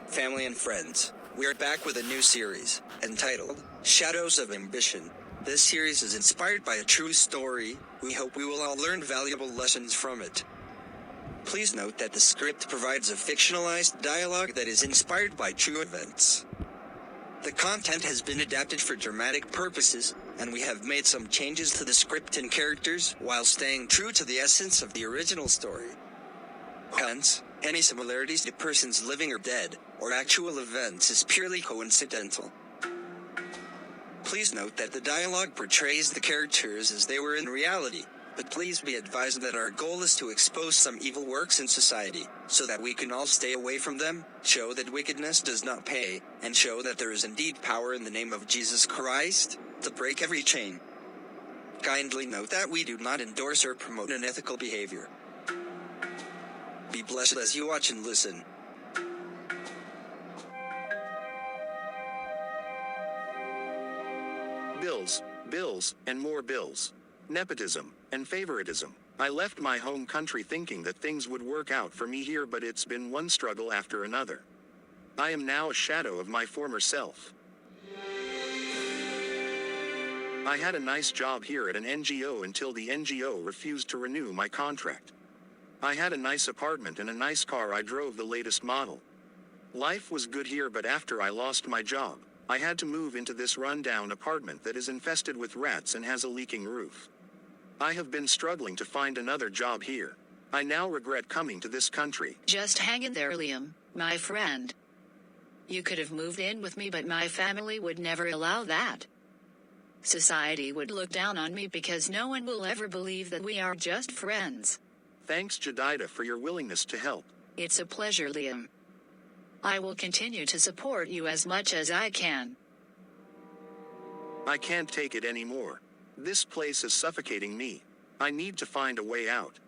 family and friends. We are back with a new series, entitled, Shadows of Ambition. This series is inspired by a true story. We hope we will all learn valuable lessons from it. Please note that the script provides a fictionalized dialogue that is inspired by true events. The content has been adapted for dramatic purposes, and we have made some changes to the script and characters while staying true to the essence of the original story. Hence, any similarities to persons living or dead, or actual events is purely coincidental. Please note that the dialogue portrays the characters as they were in reality, but please be advised that our goal is to expose some evil works in society, so that we can all stay away from them, show that wickedness does not pay, and show that there is indeed power in the name of Jesus Christ, to break every chain. Kindly note that we do not endorse or promote unethical behavior. Be blessed as you watch and listen. Bills, and more bills. Nepotism, and favoritism. I left my home country thinking that things would work out for me here, but it's been one struggle after another. I am now a shadow of my former self. I had a nice job here at an NGO until the NGO refused to renew my contract. I had a nice apartment and a nice car. I drove the latest model. Life was good here, but after I lost my job, I had to move into this rundown apartment that is infested with rats and has a leaking roof. I have been struggling to find another job here. I now regret coming to this country. Just hang in there, Liam, my friend. You could have moved in with me, but my family would never allow that. Society would look down on me because no one will ever believe that we are just friends. Thanks, Jedidah, for your willingness to help. It's a pleasure, Liam. I will continue to support you as much as I can. I can't take it anymore. This place is suffocating me. I need to find a way out.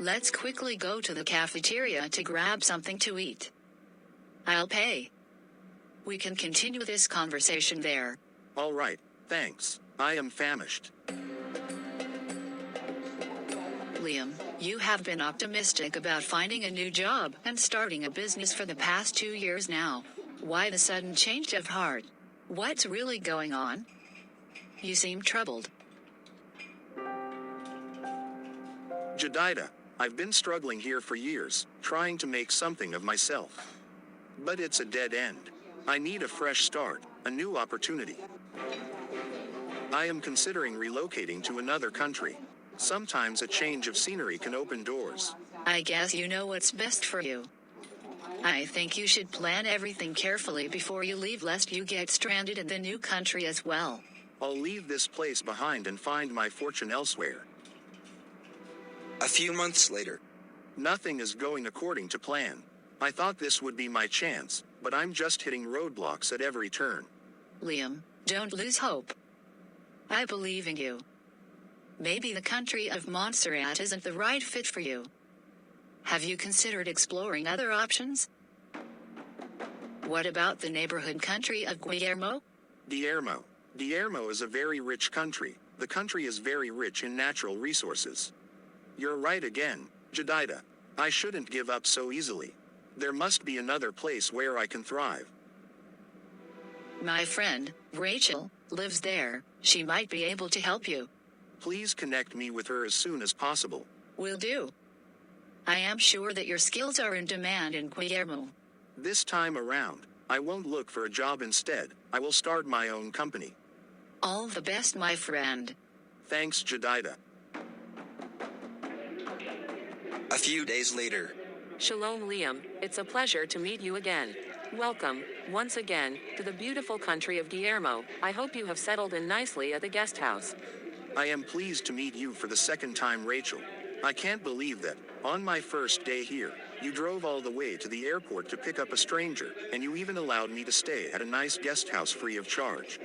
Let's quickly go to the cafeteria to grab something to eat. I'll pay. We can continue this conversation there. All right, thanks. I am famished. Liam, you have been optimistic about finding a new job and starting a business for the past 2 years now. Why the sudden change of heart? What's really going on? You seem troubled. Jedidah, I've been struggling here for years, trying to make something of myself. But it's a dead end. I need a fresh start, a new opportunity. I am considering relocating to another country. Sometimes a change of scenery can open doors. I guess you know what's best for you. I think you should plan everything carefully before you leave, lest you get stranded in the new country as well. I'll leave this place behind and find my fortune elsewhere. A few months later. Nothing is going according to plan. I thought this would be my chance, but I'm just hitting roadblocks at every turn. Liam, don't lose hope. I believe in you. Maybe the country of Montserrat isn't the right fit for you. Have you considered exploring other options? What about the neighborhood country of Guillermo? Guillermo is a very rich country. The country is very rich in natural resources. You're right again, Jedidah. I shouldn't give up so easily. There must be another place where I can thrive. My friend, Rachel, lives there. She might be able to help you. Please connect me with her as soon as possible. Will do. I am sure that your skills are in demand in Guillermo. This time around, I won't look for a job instead. I will start my own company. All the best, my friend. Thanks, Jedidah. A few days later. Shalom, Liam. It's a pleasure to meet you again. Welcome, once again, to the beautiful country of Guillermo. I hope you have settled in nicely at the guest house. I am pleased to meet you for the second time, Rachel. I can't believe that, on my first day here, you drove all the way to the airport to pick up a stranger, and you even allowed me to stay at a nice guest house free of charge.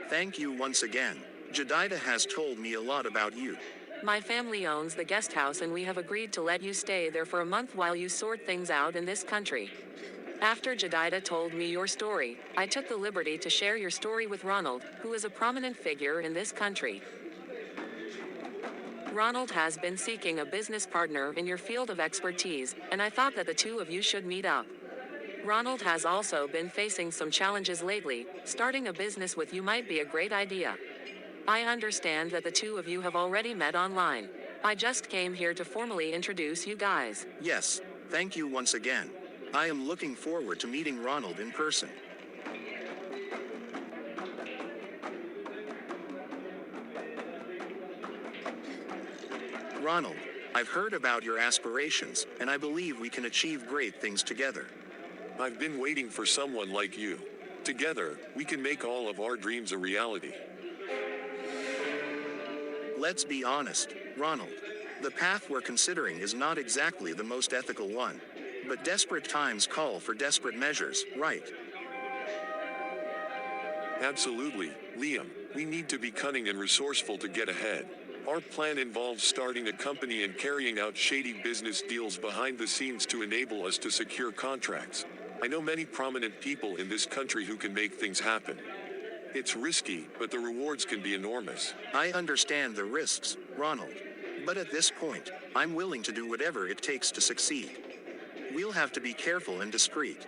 Thank you once again. Jedidah has told me a lot about you. My family owns the guest house, and we have agreed to let you stay there for a month while you sort things out in this country. After Jedidah told me your story, I took the liberty to share your story with Ronald, who is a prominent figure in this country. Ronald has been seeking a business partner in your field of expertise, and I thought that the two of you should meet up. Ronald has also been facing some challenges lately. Starting a business with you might be a great idea. I understand that the two of you have already met online. I just came here to formally introduce you guys. Yes, thank you once again. I am looking forward to meeting Ronald in person. Ronald, I've heard about your aspirations, and I believe we can achieve great things together. I've been waiting for someone like you. Together, we can make all of our dreams a reality. Let's be honest, Ronald. The path we're considering is not exactly the most ethical one. But desperate times call for desperate measures, right? Absolutely, Liam. We need to be cunning and resourceful to get ahead. Our plan involves starting a company and carrying out shady business deals behind the scenes to enable us to secure contracts. I know many prominent people in this country who can make things happen. It's risky, but the rewards can be enormous. I understand the risks, Ronald. But at this point, I'm willing to do whatever it takes to succeed. We'll have to be careful and discreet.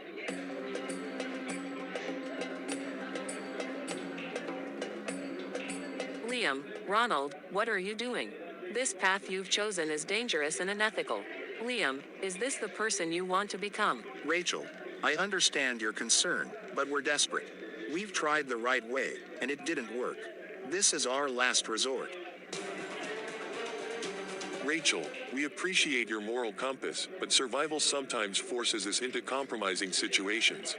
Liam, Ronald, what are you doing? This path you've chosen is dangerous and unethical. Liam, is this the person you want to become? Rachel, I understand your concern, but we're desperate. We've tried the right way, and it didn't work. This is our last resort. Rachel, we appreciate your moral compass, but survival sometimes forces us into compromising situations.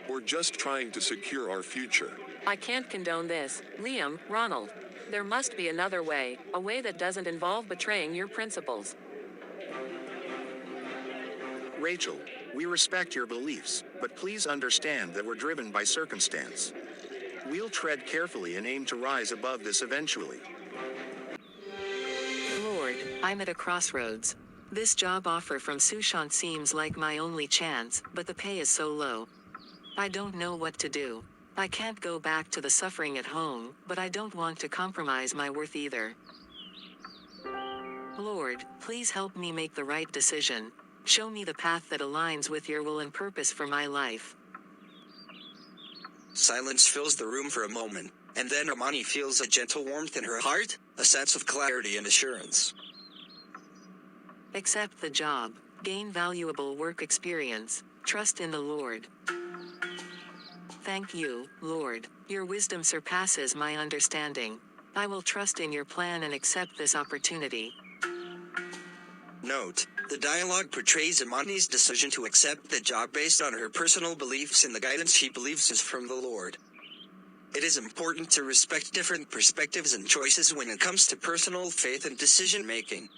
We're just trying to secure our future. I can't condone this. Liam, Ronald. There must be another way, a way that doesn't involve betraying your principles. Rachel, we respect your beliefs, but please understand that we're driven by circumstance. We'll tread carefully and aim to rise above this eventually. Lord, I'm at a crossroads. This job offer from Sushant seems like my only chance, but the pay is so low. I don't know what to do. I can't go back to the suffering at home, but I don't want to compromise my worth either. Lord, please help me make the right decision. Show me the path that aligns with your will and purpose for my life. Silence fills the room for a moment, and then Amani feels a gentle warmth in her heart, a sense of clarity and assurance. Accept the job, gain valuable work experience, trust in the Lord. Thank you, Lord. Your wisdom surpasses my understanding. I will trust in your plan and accept this opportunity. Note, the dialogue portrays Amani's decision to accept the job based on her personal beliefs and the guidance she believes is from the Lord. It is important to respect different perspectives and choices when it comes to personal faith and decision making.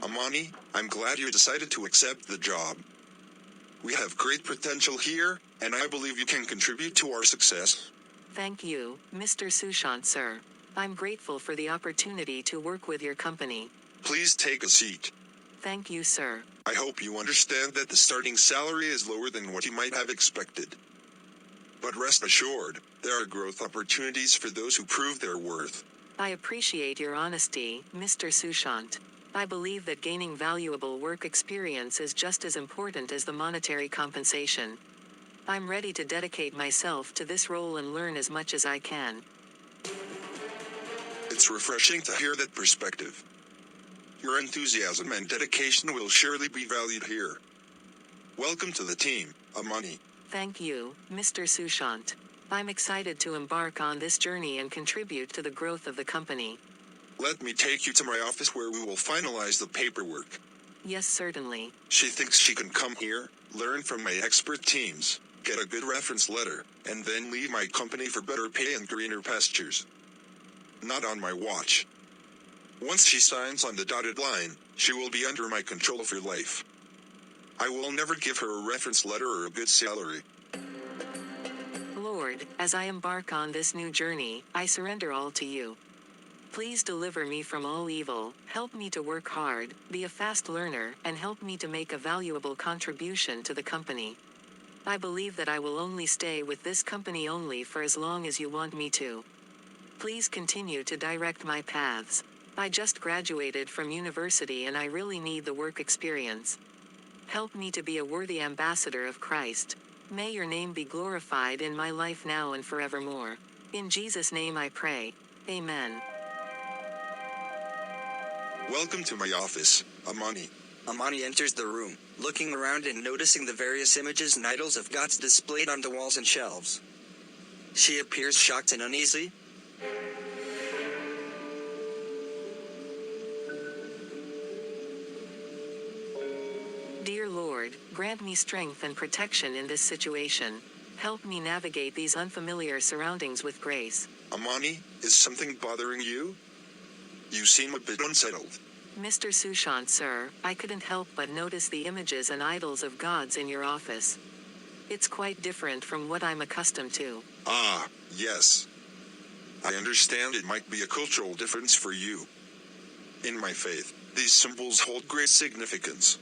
Amani, I'm glad you decided to accept the job. We have great potential here, and I believe you can contribute to our success. Thank you, Mr. Sushant, sir. I'm grateful for the opportunity to work with your company. Please take a seat. Thank you, sir. I hope you understand that the starting salary is lower than what you might have expected. But rest assured, there are growth opportunities for those who prove their worth. I appreciate your honesty, Mr. Sushant. I believe that gaining valuable work experience is just as important as the monetary compensation. I'm ready to dedicate myself to this role and learn as much as I can. It's refreshing to hear that perspective. Your enthusiasm and dedication will surely be valued here. Welcome to the team, Amani. Thank you, Mr. Sushant. I'm excited to embark on this journey and contribute to the growth of the company. Let me take you to my office where we will finalize the paperwork. Yes, certainly. She thinks she can come here, learn from my expert teams, get a good reference letter, and then leave my company for better pay and greener pastures. Not on my watch. Once she signs on the dotted line, she will be under my control for life. I will never give her a reference letter or a good salary. Lord, as I embark on this new journey, I surrender all to you. Please deliver me from all evil, help me to work hard, be a fast learner, and help me to make a valuable contribution to the company. I believe that I will only stay with this company only for as long as you want me to. Please continue to direct my paths. I just graduated from university and I really need the work experience. Help me to be a worthy ambassador of Christ. May your name be glorified in my life now and forevermore. In Jesus' name I pray. Amen. Welcome to my office, Amani. Amani enters the room, looking around and noticing the various images and idols of gods displayed on the walls and shelves. She appears shocked and uneasy. Dear Lord, grant me strength and protection in this situation. Help me navigate these unfamiliar surroundings with grace. Amani, is something bothering you? You seem a bit unsettled. Mr. Sushant, sir, I couldn't help but notice the images and idols of gods in your office. It's quite different from what I'm accustomed to. Ah, yes. I understand it might be a cultural difference for you. In my faith, these symbols hold great significance.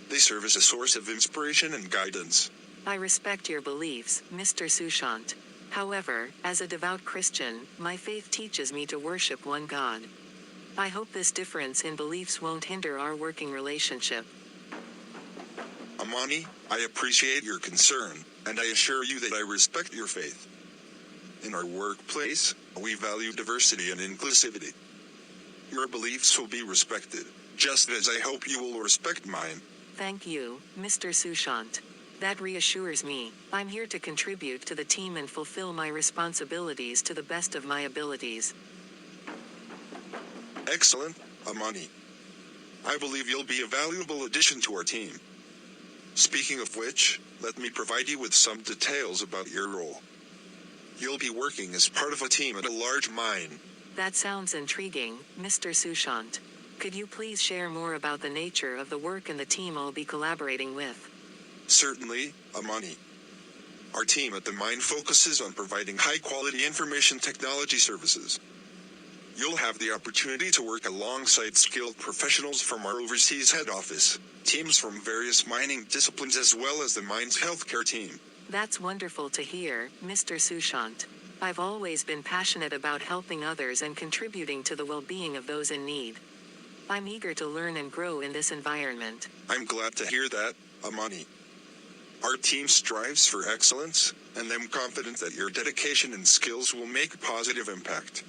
They serve as a source of inspiration and guidance. I respect your beliefs, Mr. Sushant. However, as a devout Christian, my faith teaches me to worship one God. I hope this difference in beliefs won't hinder our working relationship. Amani, I appreciate your concern, and I assure you that I respect your faith. In our workplace, we value diversity and inclusivity. Your beliefs will be respected, just as I hope you will respect mine. Thank you, Mr. Sushant. That reassures me. I'm here to contribute to the team and fulfill my responsibilities to the best of my abilities. Excellent, Amani. I believe you'll be a valuable addition to our team. Speaking of which, let me provide you with some details about your role. You'll be working as part of a team at a large mine. That sounds intriguing, Mr. Sushant. Could you please share more about the nature of the work and the team I'll be collaborating with? Certainly, Amani. Our team at the mine focuses on providing high-quality information technology services. You'll have the opportunity to work alongside skilled professionals from our overseas head office, teams from various mining disciplines as well as the mine's healthcare team. That's wonderful to hear, Mr. Sushant. I've always been passionate about helping others and contributing to the well-being of those in need. I'm eager to learn and grow in this environment. I'm glad to hear that, Amani. Our team strives for excellence, and I'm confident that your dedication and skills will make a positive impact.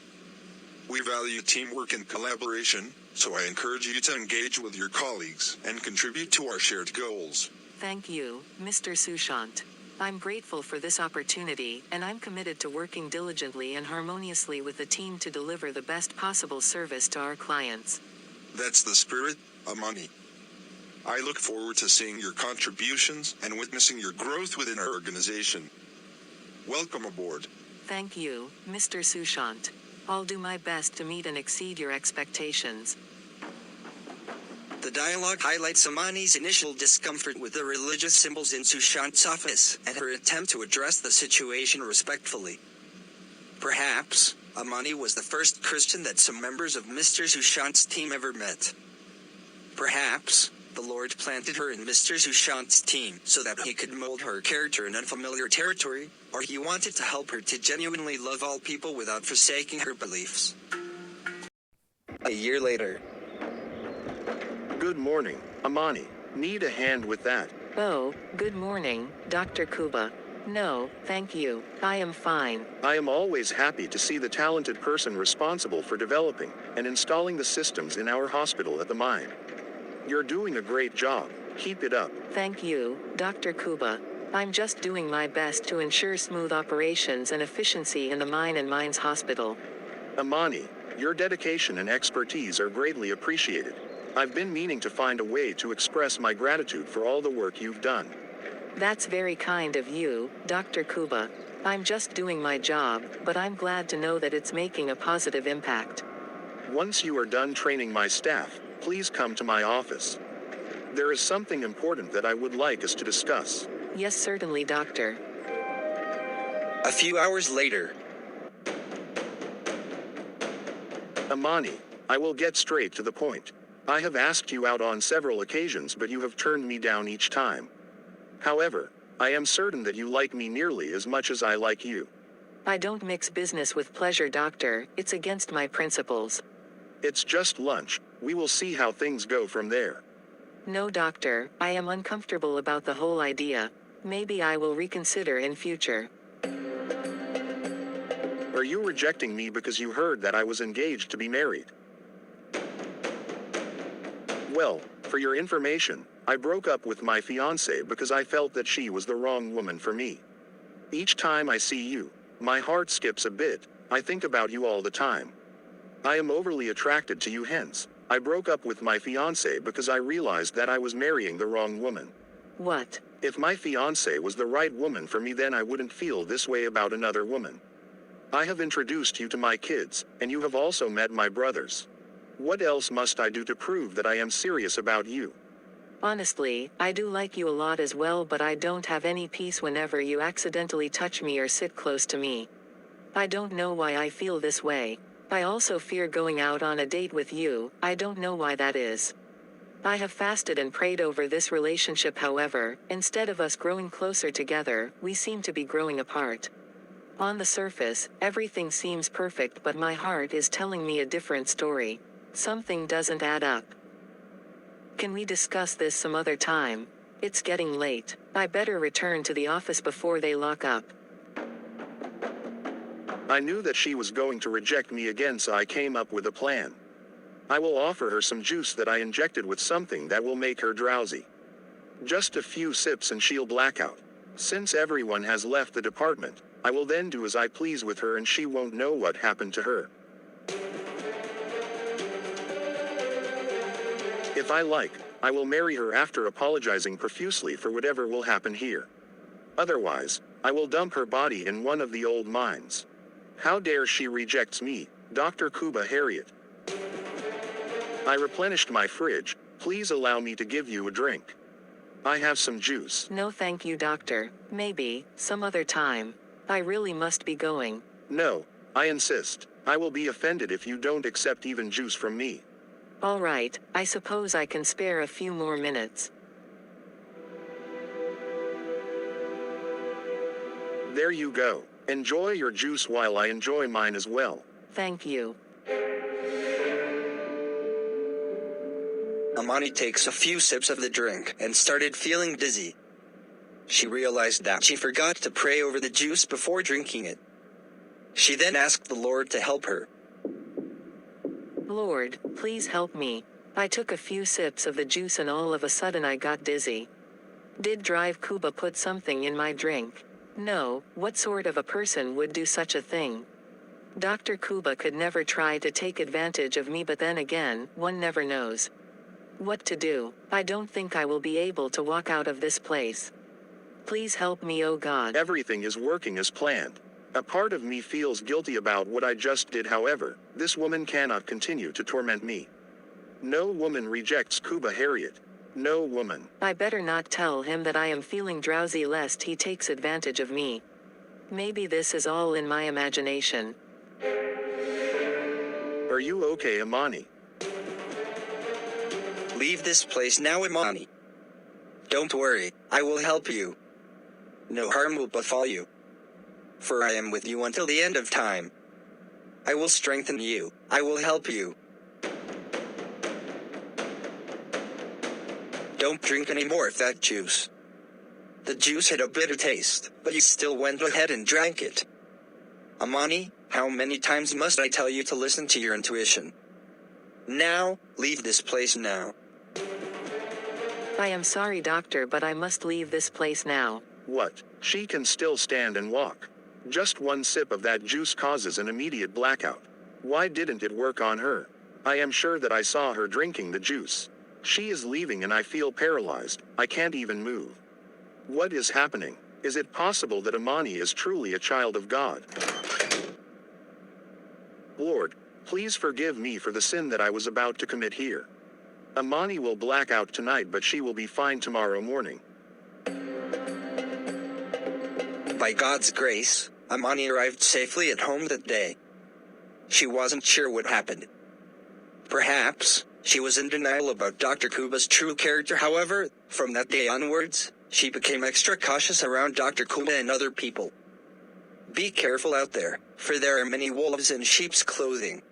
We value teamwork and collaboration, so I encourage you to engage with your colleagues and contribute to our shared goals. Thank you, Mr. Sushant. I'm grateful for this opportunity, and I'm committed to working diligently and harmoniously with the team to deliver the best possible service to our clients. That's the spirit, Amani. I look forward to seeing your contributions and witnessing your growth within our organization. Welcome aboard. Thank you, Mr. Sushant. I'll do my best to meet and exceed your expectations. The dialogue highlights Amani's initial discomfort with the religious symbols in Sushant's office and her attempt to address the situation respectfully. Perhaps, Amani was the first Christian that some members of Mr. Sushant's team ever met. Perhaps, the Lord planted her in Mr. Sushant's team so that he could mold her character in unfamiliar territory, or he wanted to help her to genuinely love all people without forsaking her beliefs. A year later. Good morning, Amani. Need a hand with that? Oh, good morning, Dr. Cuba. No, thank you. I am fine. I am always happy to see the talented person responsible for developing and installing the systems in our hospital at the mine. You're doing a great job. Keep it up. Thank you, Dr. Cuba. I'm just doing my best to ensure smooth operations and efficiency in the mine and mines hospital. Amani, your dedication and expertise are greatly appreciated. I've been meaning to find a way to express my gratitude for all the work you've done. That's very kind of you, Dr. Cuba. I'm just doing my job, but I'm glad to know that it's making a positive impact. Once you are done training my staff, please come to my office. There is something important that I would like us to discuss. Yes, certainly, Doctor. A few hours later. Amani, I will get straight to the point. I have asked you out on several occasions, but you have turned me down each time. However, I am certain that you like me nearly as much as I like you. I don't mix business with pleasure, Doctor. It's against my principles. It's just lunch. We will see how things go from there. No, doctor, I am uncomfortable about the whole idea. Maybe I will reconsider in future. Are you rejecting me because you heard that I was engaged to be married? Well, for your information, I broke up with my fiancée because I felt that she was the wrong woman for me. Each time I see you, my heart skips a bit. I think about you all the time. I am overly attracted to you, hence, I broke up with my fiancée because I realized that I was marrying the wrong woman. What? If my fiancée was the right woman for me, then I wouldn't feel this way about another woman. I have introduced you to my kids, and you have also met my brothers. What else must I do to prove that I am serious about you? Honestly, I do like you a lot as well, but I don't have any peace whenever you accidentally touch me or sit close to me. I don't know why I feel this way. I also fear going out on a date with you. I don't know why that is. I have fasted and prayed over this relationship, however, instead of us growing closer together, we seem to be growing apart. On the surface, everything seems perfect, but my heart is telling me a different story. Something doesn't add up. Can we discuss this some other time? It's getting late. I better return to the office before they lock up. I knew that she was going to reject me again, so I came up with a plan. I will offer her some juice that I injected with something that will make her drowsy. Just a few sips and she'll black out. Since everyone has left the department, I will then do as I please with her and she won't know what happened to her. If I like, I will marry her after apologizing profusely for whatever will happen here. Otherwise, I will dump her body in one of the old mines. How dare she rejects me, Dr. Cuba Harriet. I replenished my fridge. Please allow me to give you a drink. I have some juice. No thank you, doctor. Maybe, some other time. I really must be going. No, I insist. I will be offended if you don't accept even juice from me. All right, I suppose I can spare a few more minutes. There you go. Enjoy your juice while I enjoy mine as well. Thank you. Amani takes a few sips of the drink and started feeling dizzy. She realized that she forgot to pray over the juice before drinking it. She then asked the Lord to help her. Lord, please help me. I took a few sips of the juice and all of a sudden I got dizzy. Did Drive Cuba put something in my drink? No, what sort of a person would do such a thing? Dr. Cuba could never try to take advantage of me, but then again, one never knows. What to do? I don't think I will be able to walk out of this place. Please help me, oh God. Everything is working as planned. A part of me feels guilty about what I just did, however, this woman cannot continue to torment me. No woman rejects Cuba Harriet. No woman. I better not tell him that I am feeling drowsy lest he takes advantage of me. Maybe this is all in my imagination. Are you okay, Amani? Leave this place now, Amani. Don't worry, I will help you. No harm will befall you. For I am with you until the end of time. I will strengthen you. I will help you. Don't drink any more of that juice. The juice had a bitter taste, but you still went ahead and drank it. Amani, how many times must I tell you to listen to your intuition? Now, leave this place now. I am sorry, doctor, but I must leave this place now. What? She can still stand and walk. Just one sip of that juice causes an immediate blackout. Why didn't it work on her? I am sure that I saw her drinking the juice. She is leaving and I feel paralyzed. I can't even move. What is happening? Is it possible that Amani is truly a child of God? Lord, please forgive me for the sin that I was about to commit here. Amani will black out tonight, but she will be fine tomorrow morning. By God's grace, Amani arrived safely at home that day. She wasn't sure what happened. Perhaps, she was in denial about Dr. Cuba's true character. However, from that day onwards, she became extra cautious around Dr. Cuba and other people. Be careful out there, for there are many wolves in sheep's clothing.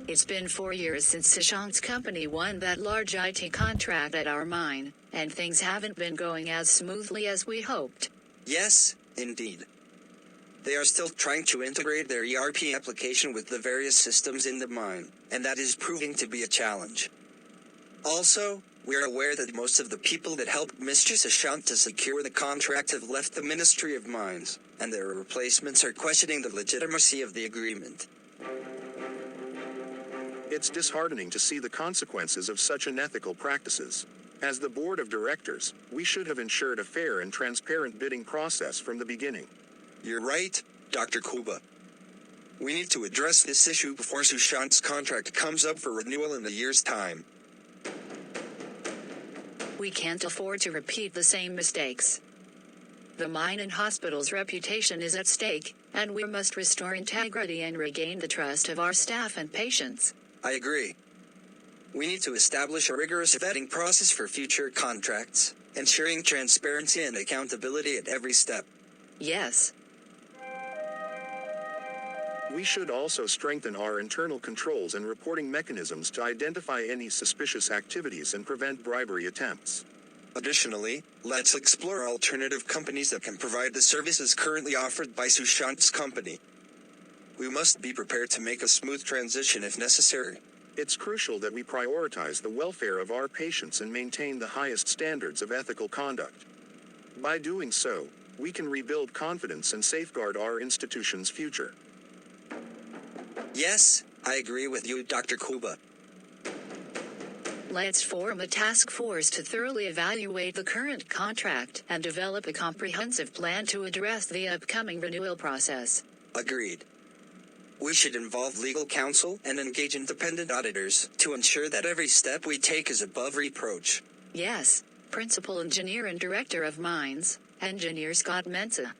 It's been 4 years since Sushant's company won that large IT contract at our mine, and things haven't been going as smoothly as we hoped. Yes, indeed. They are still trying to integrate their ERP application with the various systems in the mine, and that is proving to be a challenge. Also, we are aware that most of the people that helped Mr. Sushant to secure the contract have left the Ministry of Mines, and their replacements are questioning the legitimacy of the agreement. It's disheartening to see the consequences of such unethical practices. As the board of directors, we should have ensured a fair and transparent bidding process from the beginning. You're right, Dr. Cuba. We need to address this issue before Sushant's contract comes up for renewal in a year's time. We can't afford to repeat the same mistakes. The mine and hospital's reputation is at stake, and we must restore integrity and regain the trust of our staff and patients. I agree. We need to establish a rigorous vetting process for future contracts, ensuring transparency and accountability at every step. Yes. We should also strengthen our internal controls and reporting mechanisms to identify any suspicious activities and prevent bribery attempts. Additionally, let's explore alternative companies that can provide the services currently offered by Sushant's company. We must be prepared to make a smooth transition if necessary. It's crucial that we prioritize the welfare of our patients and maintain the highest standards of ethical conduct. By doing so, we can rebuild confidence and safeguard our institution's future. Yes, I agree with you, Dr. Cuba. Let's form a task force to thoroughly evaluate the current contract and develop a comprehensive plan to address the upcoming renewal process. Agreed. We should involve legal counsel and engage independent auditors to ensure that every step we take is above reproach. Yes, Principal Engineer and Director of Mines, Engineer Scott Mensa.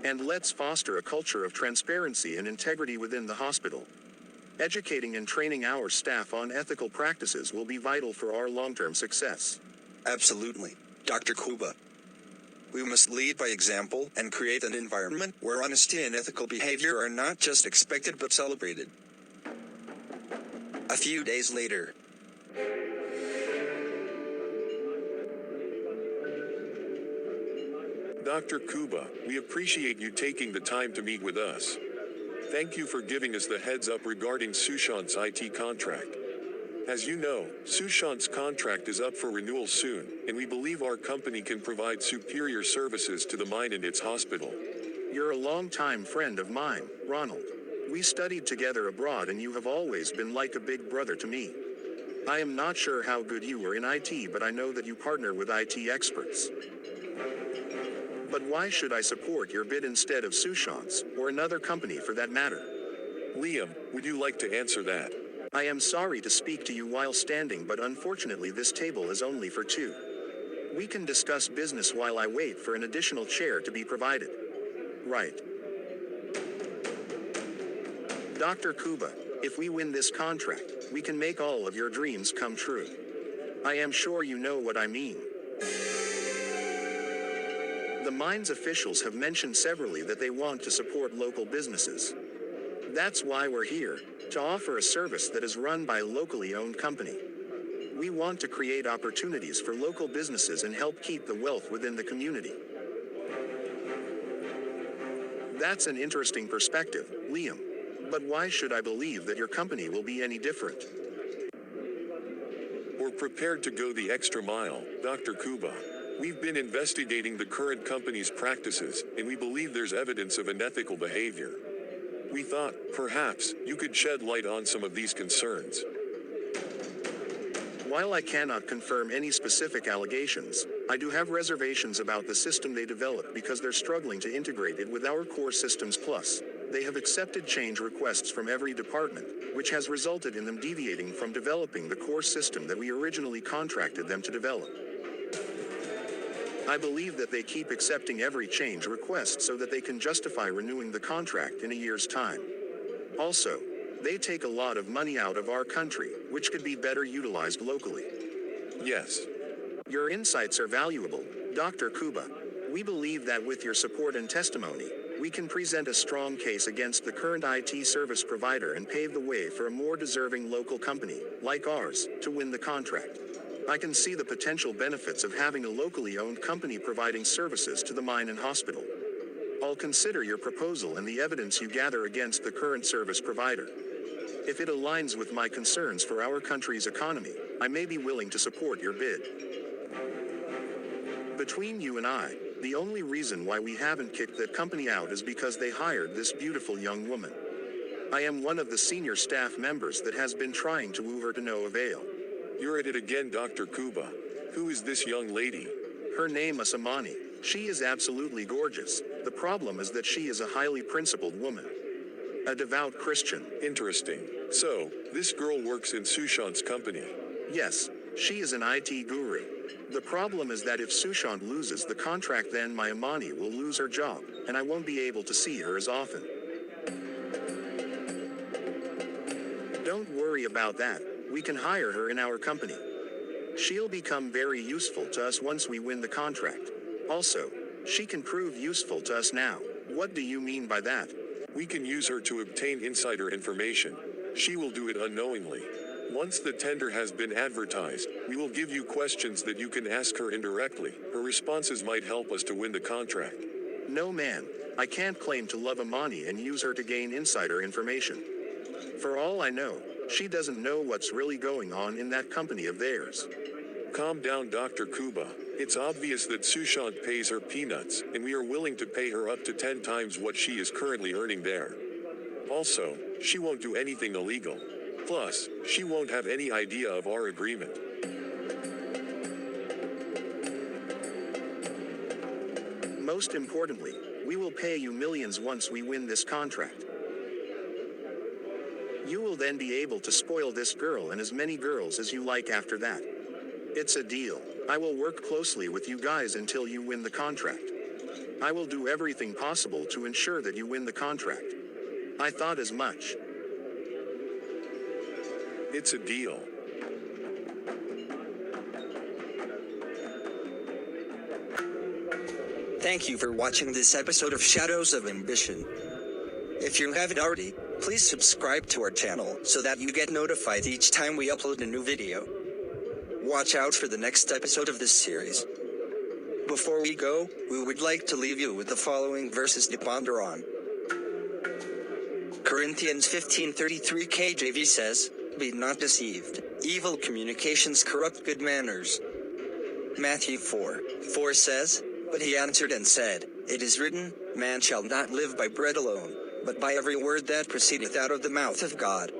And let's foster a culture of transparency and integrity within the hospital. Educating and training our staff on ethical practices will be vital for our long-term success. Absolutely, Dr. Cuba. We must lead by example and create an environment where honesty and ethical behavior are not just expected but celebrated. A few days later. Dr. Cuba, we appreciate you taking the time to meet with us. Thank you for giving us the heads up regarding Sushant's IT contract. As you know, Sushant's contract is up for renewal soon, and we believe our company can provide superior services to the mine and its hospital. You're a longtime friend of mine, Ronald. We studied together abroad and you have always been like a big brother to me. I am not sure how good you are in IT, but I know that you partner with IT experts. But why should I support your bid instead of Sushant's, or another company for that matter? Liam, would you like to answer that? I am sorry to speak to you while standing, but unfortunately this table is only for two. We can discuss business while I wait for an additional chair to be provided. Right. Dr. Cuba, if we win this contract, we can make all of your dreams come true. I am sure you know what I mean. The mine's officials have mentioned severally that they want to support local businesses. That's why we're here, to offer a service that is run by a locally owned company. We want to create opportunities for local businesses and help keep the wealth within the community. That's an interesting perspective, Liam. But why should I believe that your company will be any different? We're prepared to go the extra mile, Dr. Cuba. We've been investigating the current company's practices, and we believe there's evidence of unethical behavior. We thought, perhaps, you could shed light on some of these concerns. While I cannot confirm any specific allegations, I do have reservations about the system they developed because they're struggling to integrate it with our core systems. Plus, they have accepted change requests from every department, which has resulted in them deviating from developing the core system that we originally contracted them to develop. I believe that they keep accepting every change request so that they can justify renewing the contract in a year's time. Also, they take a lot of money out of our country, which could be better utilized locally. Yes. Your insights are valuable, Dr. Cuba. We believe that with your support and testimony, we can present a strong case against the current IT service provider and pave the way for a more deserving local company, like ours, to win the contract. I can see the potential benefits of having a locally owned company providing services to the mine and hospital. I'll consider your proposal and the evidence you gather against the current service provider. If it aligns with my concerns for our country's economy, I may be willing to support your bid. Between you and I, the only reason why we haven't kicked that company out is because they hired this beautiful young woman. I am one of the senior staff members that has been trying to woo her to no avail. You're at it again, Dr. Cuba. Who is this young lady? Her name is Amani. She is absolutely gorgeous. The problem is that she is a highly principled woman. A devout Christian. Interesting. So, this girl works in Sushant's company. Yes, she is an IT guru. The problem is that if Sushant loses the contract, then my Amani will lose her job, and I won't be able to see her as often. Don't worry about that. We can hire her in our company. She'll become very useful to us once we win the contract. Also, she can prove useful to us now. What do you mean by that? We can use her to obtain insider information. She will do it unknowingly. Once the tender has been advertised, we will give you questions that you can ask her indirectly. Her responses might help us to win the contract. No, man. I can't claim to love Amani and use her to gain insider information. For all I know, she doesn't know what's really going on in that company of theirs. Calm down, Dr. Cuba. It's obvious that Sushant pays her peanuts, and we are willing to pay her up to 10 times what she is currently earning there. Also, she won't do anything illegal. Plus, she won't have any idea of our agreement. Most importantly, we will pay you millions once we win this contract. You will then be able to spoil this girl and as many girls as you like after that. It's a deal. I will work closely with you guys until you win the contract. I will do everything possible to ensure that you win the contract. I thought as much. It's a deal. Thank you for watching this episode of Shadows of Ambition. If you haven't already, please subscribe to our channel so that you get notified each time we upload a new video. Watch out for the next episode of this series. Before we go, we would like to leave you with the following verses to ponder on. Corinthians 15:33 KJV says, "Be not deceived. Evil communications corrupt good manners." Matthew 4:4 says, "But he answered and said, It is written, Man shall not live by bread alone, but by every word that proceedeth out of the mouth of God."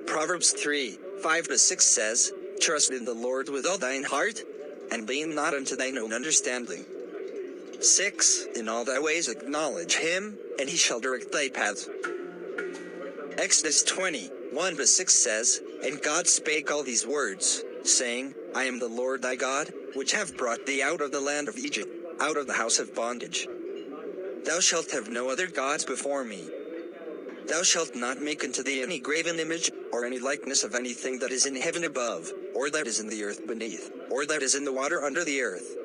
Proverbs 3:5-6 says, "Trust in the Lord with all thine heart, and lean not unto thine own understanding." 6. In all thy ways acknowledge him, and he shall direct thy paths. Exodus 20:1-6 says, "And God spake all these words, saying, I am the Lord thy God, which have brought thee out of the land of Egypt, out of the house of bondage. Thou shalt have no other gods before me. Thou shalt not make unto thee any graven image, or any likeness of anything that is in heaven above, or that is in the earth beneath, or that is in the water under the earth.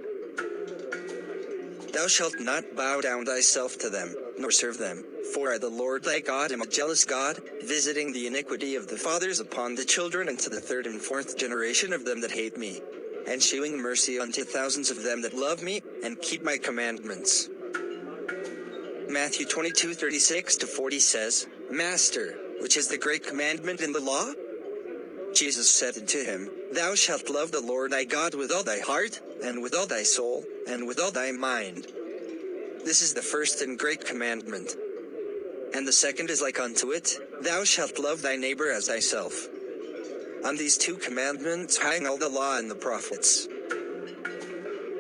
Thou shalt not bow down thyself to them, nor serve them, for I the Lord thy God am a jealous God, visiting the iniquity of the fathers upon the children unto the third and fourth generation of them that hate me, and shewing mercy unto thousands of them that love me, and keep my commandments." Matthew 22:36-40 says, "Master, which is the great commandment in the law?" Jesus said unto him, "Thou shalt love the Lord thy God with all thy heart, and with all thy soul, and with all thy mind. This is the first and great commandment. And the second is like unto it, Thou shalt love thy neighbor as thyself. On these two commandments hang all the law and the prophets."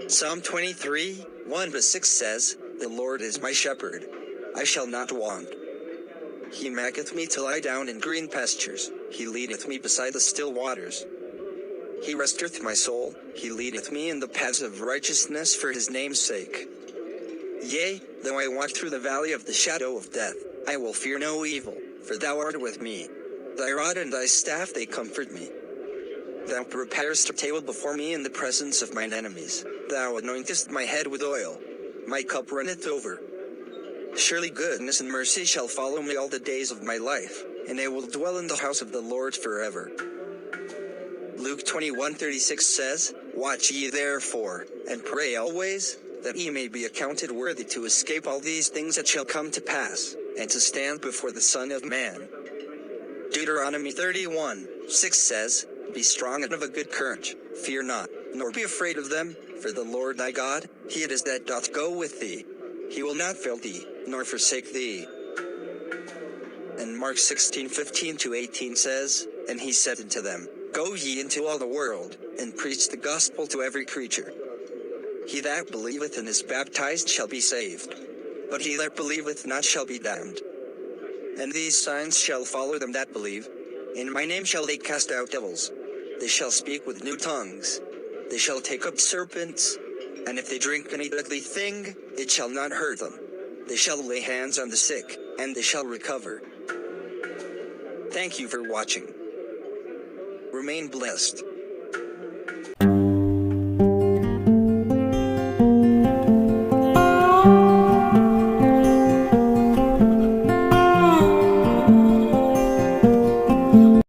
Psalm 23:1-6 says, "The Lord is my shepherd. I shall not want. He maketh me to lie down in green pastures. He leadeth me beside the still waters. He resteth my soul. He leadeth me in the paths of righteousness for his name's sake. Yea, though I walk through the valley of the shadow of death, I will fear no evil, for thou art with me. Thy rod and thy staff they comfort me. Thou preparest a table before me in the presence of mine enemies. Thou anointest my head with oil. My cup runneth over. Surely goodness and mercy shall follow me all the days of my life, and I will dwell in the house of the Lord forever. Luke 21:36 says, Watch ye therefore, and pray always, that ye may be accounted worthy to escape all these things that shall come to pass, and to stand before the Son of Man. Deuteronomy 31:6 says, Be strong and of a good courage, fear not, nor be afraid of them, for the Lord thy God, he it is that doth go with thee. He will not fail thee, nor forsake thee. And Mark 16:15-18 says, And he said unto them, Go ye into all the world, and preach the gospel to every creature. He that believeth and is baptized shall be saved, but he that believeth not shall be damned. And these signs shall follow them that believe. In my name shall they cast out devils. They shall speak with new tongues. They shall take up serpents. And if they drink any deadly thing, it shall not hurt them. They shall lay hands on the sick, and they shall recover. Thank you for watching. Remain blessed.